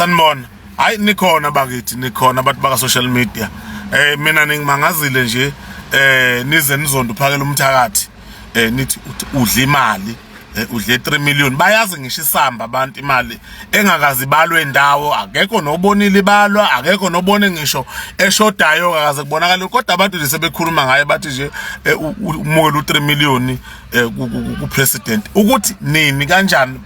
Sanibona. Hayi nikhona bakithi, nikhona abantu baka social media. Mina ngimangazile nje nize nizondo phakela umthakathi. Nithi udla imali, udle 3 million. Bayazi ngisho isamba abantu imali engakazi balwe endawo, akekho nobonile ibalwa, akekho nobone ngisho eshodayo akaze kubonakala. Kodwa abantu nje sebekhuluma ngaye bathi nje umukela u3 million ku president. Ukuthi nini kanjani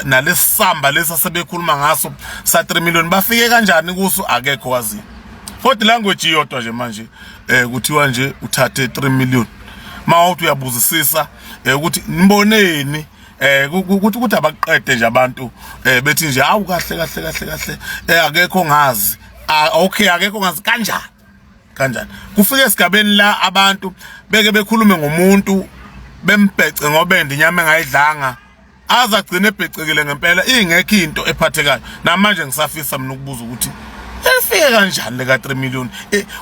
nalesamba lesasebekhuluma ngaso sa 3 million bafike kanjani kuso akekho wazi. Kodwa language iyodwa nje manje kuthiwa nje uthathe 3 million. Mawuthi uyabuzisisa ukuthi niboneni ukuthi abaqede nje abantu bethi nje awu kahle akekho ngazi. Okay, akekho ngazi kanjani kufike esigabeni la abantu beke bekhulume ngomuntu bembhece ngobende inyama engayidlanga aza gcine ebhecekile ngempela ingekho into ephathekayo. Namanje ngisafisa mina ukubuza ukuthi efike kanjani le ka 3 million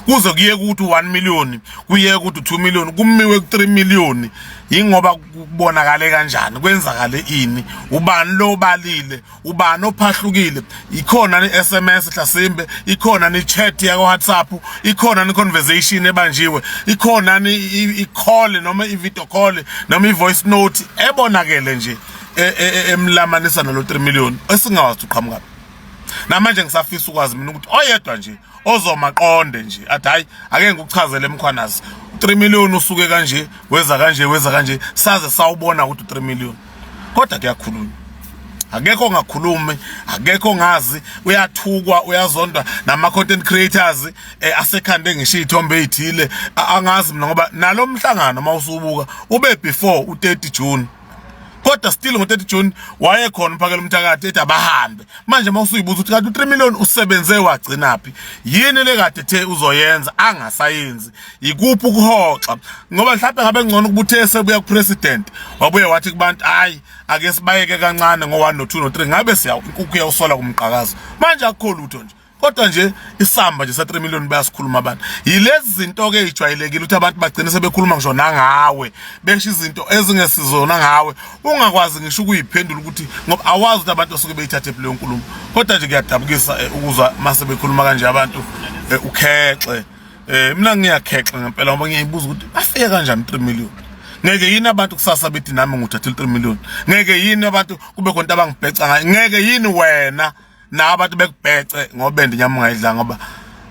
kuze kuye ukuthi 1 million kuye ukuthi 2 million kumiwe ku 3 million ingoba kubonakale kanjani kwenzakale ini ubani lo balile ubani ophahlukile ikhona ni SMS hlasimbe ikhona ni chat ya ku WhatsApp ikhona ni conversation ebanjiwe ikhona ni i-call noma i-video call noma i-voice note ebonakele nje emlamanisa nalo 3 million esingawazi uqhamuka. Namanje ngisafisa ukwazi mina ukuthi oyedwa nje ozomaqonde nje athi hayi ake ngikuchazele emkhwanazi 3 million usuke kanje weza kanje saze sawubona ukuthi 3 million. Kodwa kuyakhulunywa akekho ngakhulumi akekho ngazi uyathukwa uyazondwa nama content creators asekhande ngisho izithombe ezithile angazi mina ngoba nalomhlangano mawusubuka ube before u30 June. Kodwa still ngo30 June wayekhona phakela umthakathi ethi abahambe. Manje mawusuyibuza ukuthi kanti u3 million usebenze wagcinaphi yini le kade the uzoyenza angasayenzi ikuphi ukuhoxa ngoba mhlawumbe ngabe ngcono ukubuthe sebuya ku president wabuye wathi kubantu hayi ake sibayeke kancane ngo1 no2 no3 ngabe siya inkukhu yawusola kumqhakazo manje akukho lutho nje. Kodwa nje isamba nje sa 3 million bayasikhuluma abantu yilezi zinto ke ejwayelekile ukuthi abantu bagcine sebekhuluma ngisho nangawe besho izinto ezingesizona ngawe ungakwazi ngisho ukuyiphendula ukuthi ngoba awazi ukuthi abantu basuke beyithathe leyo nkulumo. Kodwa nje kuyadabukisa ukuzwa mase bekhuluma kanje abantu ukhexe mina ngiyakhexe ngempela ngoba ngiyibuza ukuthi afike kanjani 3 million. Ngeke yini abantu kusasa bethi nami nguthathile 3 million. Ngeke yini abantu kube khona abangibheca ngayo. Ngeke yini wena na abantu bekubhece ngobende inyama ungayidla ngoba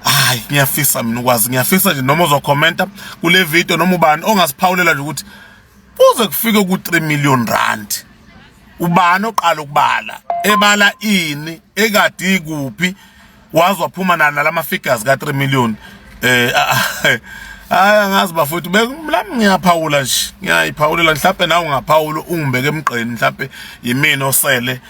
hayi ngiyafisa mina ukwazi ngiyafisa nje noma uzokhomenta kule video noma ubani ongasiphawulela nje ukuthi kuze kufike ku 3 million rand ubani oqala ukubala ebala ini ekade ikuphi wazi waphuma nalama figures ka 3 million angazi bafowethu lami ngiyaphawula nje ngiyayiphawulela mhlawumbe nawe ungaphawula ungibeke emgqeni mhlawumbe yimina osele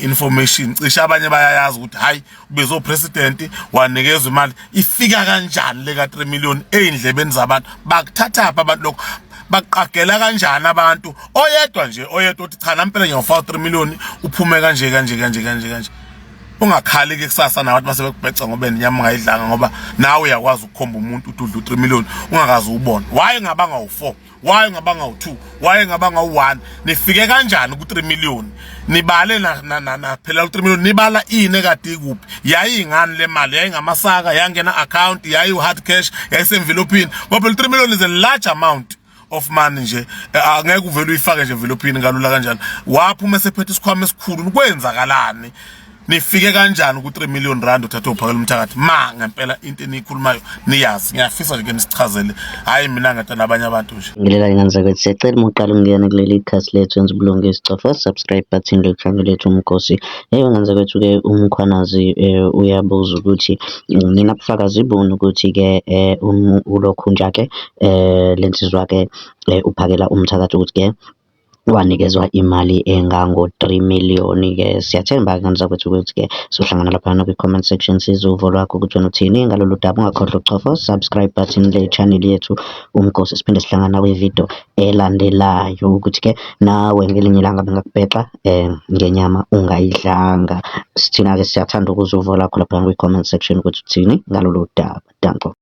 information cishe abanye bayayazi ukuthi hayi ubezo president wanikezwe imali ifika kanjani le ka 3 million eindlebeni zabantu bakuthatha abantu lokho baqagela kanjani abantu oyedwa uthi cha nampela ngiyofaka 3 million uphume kanje ungakhali ke kusasa nabantu base bekubheca ngoba inyama ungayidlanga ngoba nawe uyakwazi ukukhomba umuntu ududla 3 million ungakazi ubona waye ngabanga u4 waye ngabanga u2 waye ngabanga u1 nifike kanjani ku 3 million nibale na phela u3 million nibala ini kade ikuphi yayingani le mali yayingamasaka yangena account yayi hard cash yayisemvelopini ngoba 3 million is a large amount of money nje angeke uvele uyifake nje envelopini kalula kanjani waphuma esephethe isikhwama esikhulu kwenzakalani nifike kanjani ku 3 million rand uthatha uphakela umthakathi ngempela into enikhulumayo niyazi ngiyafisa nje nisichazele hayi mina ngathi nabanye abantu nje ngilela ngenza ukuthi sicela uqala ungena kuleli khasi lethu enza ubulungu isicofa subscribe button le channel lethu umkhosi ngenza ukuthi ke umkhwanazi uyabuza ukuthi nina bufakazi ibona ukuthi ke ulokhu njake lensizwa ke uphakela umthakathi ukuthi ke wanikezwa imali engango 3 million ke siyathemba kanza ukuthi ke sohlangana lapha ku comment section sizovo lwakho ukuthi uthini ngalolu daba ungakhohlwa ukucofa subscribe button le channel yethu umkhosi siphinde sihlangana kwi video elandelayo ukuthi ke nawe ngelinye ilanga bengakubhexa ngenyama ungayidlanga sithina ke siyathanda ukuzovo lakho lapha ku comment section ukuthi uthini ngalolu daba danko.